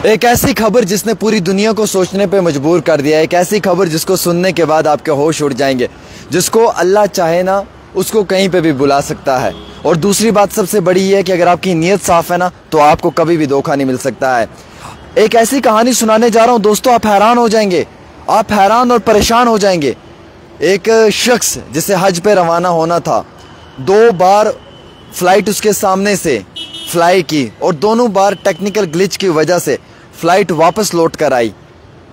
एक ऐसी खबर जिसने पूरी दुनिया को सोचने पे मजबूर कर दिया। एक ऐसी खबर जिसको सुनने के बाद आपके होश उड़ जाएंगे, जिसको अल्लाह चाहे ना उसको कहीं पे भी बुला सकता है। और दूसरी बात सबसे बड़ी है कि अगर आपकी नीयत साफ है ना तो आपको कभी भी धोखा नहीं मिल सकता है। एक ऐसी कहानी सुनाने जा रहा हूँ दोस्तों, आप हैरान हो जाएंगे, आप हैरान और परेशान हो जाएंगे। एक शख्स जिसे हज पे रवाना होना था, 2 बार फ्लाइट उसके सामने से फ्लाई की और दोनों बार टेक्निकल ग्लिच की वजह से फ्लाइट वापस लौट कर आई।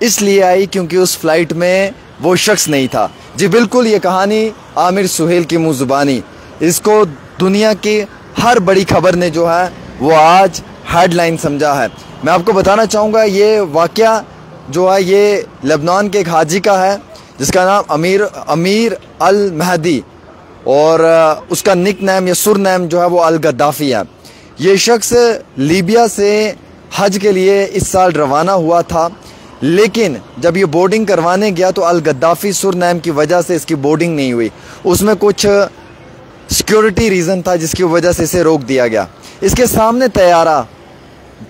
इसलिए आई क्योंकि उस फ्लाइट में वो शख्स नहीं था। जी बिल्कुल, ये कहानी आमिर सुहेल की मुँह ज़ुबानी। इसको दुनिया की हर बड़ी खबर ने जो है वो आज हेडलाइन समझा है। मैं आपको बताना चाहूँगा ये वाक़या जो है ये लेबनान के एक हाजी का है जिसका नाम अमीर अल महदी और उसका निक नेम या सुर नेम जो है वो अल गद्दाफ़ी है। ये शख्स लीबिया से हज के लिए इस साल रवाना हुआ था, लेकिन जब ये बोर्डिंग करवाने गया तो अल गद्दाफ़ी सुर नेम की वजह से इसकी बोर्डिंग नहीं हुई। उसमें कुछ सिक्योरिटी रीज़न था जिसकी वजह से इसे रोक दिया गया। इसके सामने तैयारा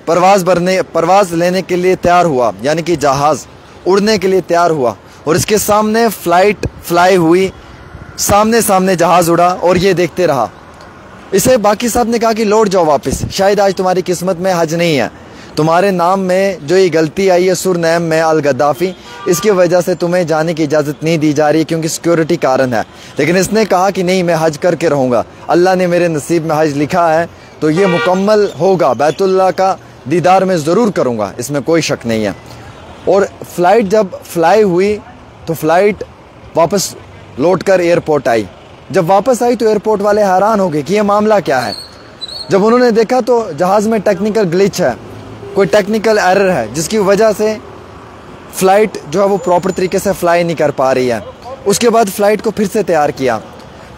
परवाज़ लेने के लिए तैयार हुआ, यानी कि जहाज़ उड़ने के लिए तैयार हुआ और इसके सामने फ्लाइट फ्लाई हुई, सामने सामने जहाज़ उड़ा और ये देखते रहा। इसे बाकी साहब ने कहा कि लौट जाओ वापस, शायद आज तुम्हारी किस्मत में हज नहीं है, तुम्हारे नाम में जो ये गलती आई है सुर नेम में अल गद्दाफ़ी, इसकी वजह से तुम्हें जाने की इजाज़त नहीं दी जा रही क्योंकि सिक्योरिटी कारण है। लेकिन इसने कहा कि नहीं, मैं हज करके रहूँगा, अल्लाह ने मेरे नसीब में हज लिखा है तो ये मुकम्मल होगा, बैतुल्लाह का दीदार में ज़रूर करूँगा, इसमें कोई शक नहीं है। और फ्लाइट जब फ्लाई हुई तो फ्लाइट वापस लौट कर एयरपोर्ट आई। जब वापस आई तो एयरपोर्ट वाले हैरान हो गए कि ये मामला क्या है। जब उन्होंने देखा तो जहाज़ में टेक्निकल ग्लिच है, कोई टेक्निकल एरर है जिसकी वजह से फ़्लाइट जो है वो प्रॉपर तरीके से फ्लाई नहीं कर पा रही है। उसके बाद फ़्लाइट को फिर से तैयार किया,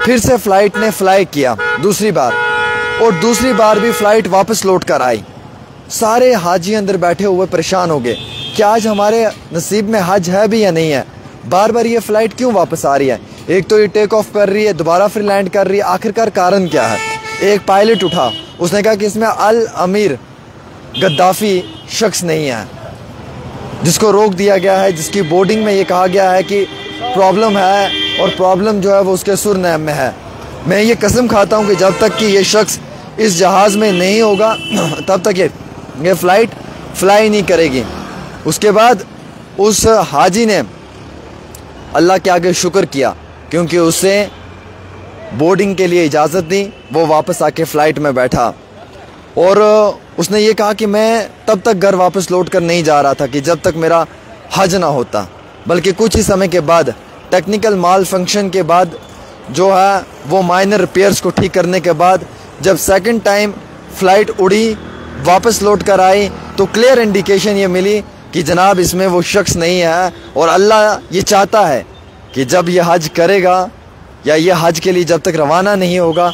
फिर से फ़्लाइट ने फ्लाई किया दूसरी बार, और दूसरी बार भी फ़्लाइट वापस लौट कर आई। सारे हाजी अंदर बैठे हुए परेशान हो गए कि आज हमारे नसीब में हज है भी या नहीं है, बार बार ये फ़्लाइट क्यों वापस आ रही है। एक तो ये टेक ऑफ कर रही है, दोबारा फिर लैंड कर रही है, आखिरकार कारण क्या है। एक पायलट उठा, उसने कहा कि इसमें अल अमीर गद्दाफ़ी शख्स नहीं है जिसको रोक दिया गया है, जिसकी बोर्डिंग में ये कहा गया है कि प्रॉब्लम है और प्रॉब्लम जो है वो उसके सुर नेम में है। मैं ये कसम खाता हूँ कि जब तक कि ये शख्स इस जहाज़ में नहीं होगा तब तक ये फ़्लाइट फ्लाई नहीं करेगी। उसके बाद उस हाजी ने अल्लाह के आगे शुक्र किया क्योंकि उसे बोर्डिंग के लिए इजाज़त दी। वो वापस आके फ़्लाइट में बैठा और उसने ये कहा कि मैं तब तक घर वापस लौट कर नहीं जा रहा था कि जब तक मेरा हज ना होता, बल्कि कुछ ही समय के बाद टेक्निकल माल फंक्शन के बाद जो है वो माइनर रिपेयर्स को ठीक करने के बाद जब सेकंड टाइम फ़्लाइट उड़ी वापस लौट कर आई तो क्लियर इंडिकेशन ये मिली कि जनाब इसमें वो शख्स नहीं है और अल्लाह ये चाहता है कि जब ये हज करेगा या ये हज के लिए जब तक रवाना नहीं होगा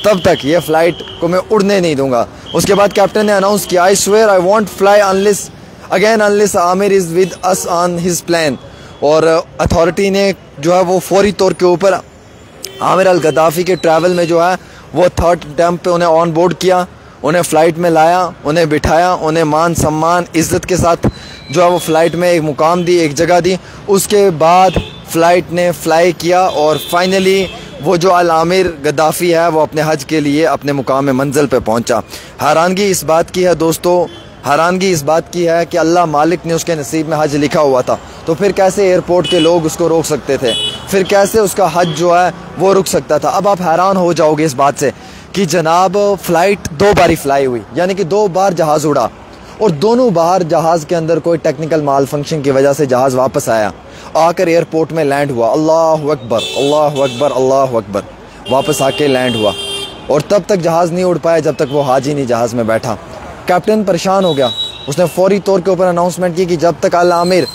तब तक ये फ़्लाइट को मैं उड़ने नहीं दूंगा। उसके बाद कैप्टन ने अनाउंस किया, I swear I want fly unless Aamir is with us on his plan. और अथॉरिटी ने जो है वो फौरी तौर के ऊपर आमिर अल गद्दाफ़ी के ट्रैवल में जो है वो 3rd अटेम्प्ट पे उन्हें ऑन बोर्ड किया, उन्हें फ़्लाइट में लाया, उन्हें बिठाया, उन्हें मान सम्मान इज़्ज़त के साथ जो है वो फ़्लाइट में एक मुकाम दी, एक जगह दी। उसके बाद फ़्लाइट ने फ्लाई किया और फाइनली वो जो अल आमिर गद्दाफ़ी है वो अपने हज के लिए अपने मुकाम मंजिल पे पहुंचा। हैरानगी इस बात की है दोस्तों, हैरानगी इस बात की है कि अल्लाह मालिक ने उसके नसीब में हज लिखा हुआ था, तो फिर कैसे एयरपोर्ट के लोग उसको रोक सकते थे, फिर कैसे उसका हज जो है वो रुक सकता था। अब आप हैरान हो जाओगे इस बात से कि जनाब फ़्लाइट 2 बारी फ्लाई हुई, यानी कि 2 बार जहाज़ उड़ा और दोनों बार जहाज़ के अंदर कोई टेक्निकल माल फंक्शन की वजह से जहाज़ वापस आया, आकर एयरपोर्ट में लैंड हुआ। अल्लाह अकबर अल्लाह अकबर अल्लाह अकबर, वापस आके लैंड हुआ और तब तक जहाज़ नहीं उड़ पाया जब तक वो हाजी नहीं जहाज़ में बैठा। कैप्टन परेशान हो गया, उसने फौरी तौर के ऊपर अनाउंसमेंट की कि जब तक अल आमिर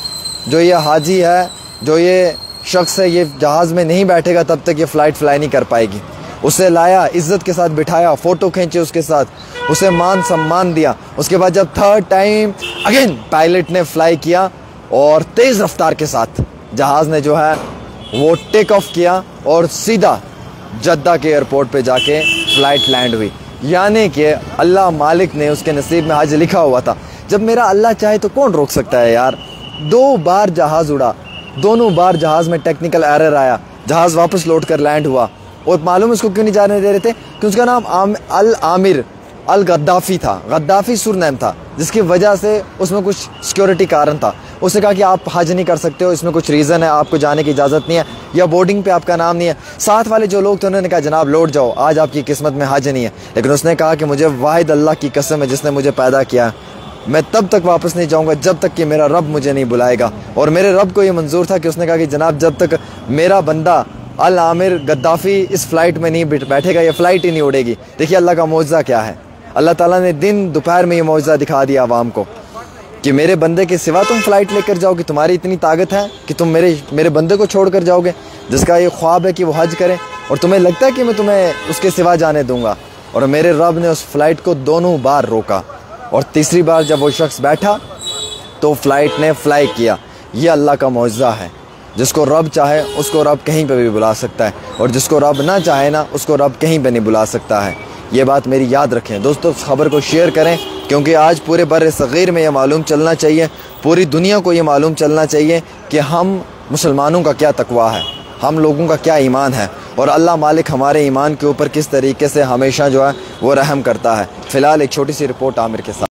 जो ये हाजी है, जो ये शख्स है, ये जहाज़ में नहीं बैठेगा तब तक ये फ़्लाइट फ्लाई नहीं कर पाएगी। उसे लाया, इज़्ज़त के साथ बिठाया, फ़ोटो खींचे उसके साथ, उसे मान सम्मान दिया। उसके बाद जब 3rd टाइम अगेन पायलट ने फ्लाई किया और तेज़ रफ्तार के साथ जहाज़ ने जो है वो टेक ऑफ किया और सीधा जद्दा के एयरपोर्ट पे जाके फ़्लाइट लैंड हुई। यानी कि अल्लाह मालिक ने उसके नसीब में हज लिखा हुआ था। जब मेरा अल्लाह चाहे तो कौन रोक सकता है यार। 2 बार जहाज़ उड़ा, दोनों बार जहाज़ में टेक्निकल एरर आया, जहाज़ वापस लौट कर लैंड हुआ। और मालूम उसको क्यों नहीं जाने दे रहे थे? कि उसका नाम अल आमिर अल गद्दाफ़ी था। गद्दाफ़ी सुरनेम था, जिसकी वजह से उसमें कुछ सिक्योरिटी कारण था। उसने कहा कि आप हज नहीं कर सकते हो, इसमें कुछ रीज़न है, आपको जाने की इजाज़त नहीं है, या बोर्डिंग पे आपका नाम नहीं है। साथ वाले जो लोग थे उन्होंने कहा जनाब लौट जाओ, आज आपकी किस्मत में हज नहीं है। लेकिन उसने कहा कि मुझे वाहिद अल्लाह की कसम है जिसने मुझे पैदा किया, मैं तब तक वापस नहीं जाऊँगा जब तक कि मेरा रब मुझे नहीं बुलाएगा। और मेरे रब को ये मंजूर था कि उसने कहा कि जनाब जब तक मेरा बंदा अल आमिर गद्दाफ़ी इस फ़्लाइट में नहीं बैठेगा, ये फ़्लाइट ही नहीं उड़ेगी। देखिए अल्लाह का मौजज़ा क्या है। अल्लाह ताला ने दिन दोपहर में ये मौजज़ा दिखा दिया आवाम को कि मेरे बंदे के सिवा तुम फ़्लाइट लेकर जाओगे, तुम्हारी इतनी ताकत है कि तुम मेरे बंदे को छोड़ कर जाओगे, जिसका ये ख्वाब है कि वो हज करे, और तुम्हें लगता है कि मैं तुम्हें उसके सिवा जाने दूंगा। और मेरे रब ने उस फ़्लाइट को दोनों बार रोका, और तीसरी बार जब वो शख्स बैठा तो फ़्लाइट ने फ़्लाई किया। ये अल्लाह का मौजज़ा है। जिसको रब चाहे उसको रब कहीं पे भी बुला सकता है, और जिसको रब ना चाहे ना उसको रब कहीं पे नहीं बुला सकता है। ये बात मेरी याद रखें दोस्तों। इस खबर को शेयर करें, क्योंकि आज पूरे बर्रे सग़ीर में ये मालूम चलना चाहिए, पूरी दुनिया को ये मालूम चलना चाहिए कि हम मुसलमानों का क्या तकवा है, हम लोगों का क्या ईमान है, और अल्लाह मालिक हमारे ईमान के ऊपर किस तरीके से हमेशा जो है वो रहम करता है। फ़िलहाल एक छोटी सी रिपोर्ट आमिर के साथ।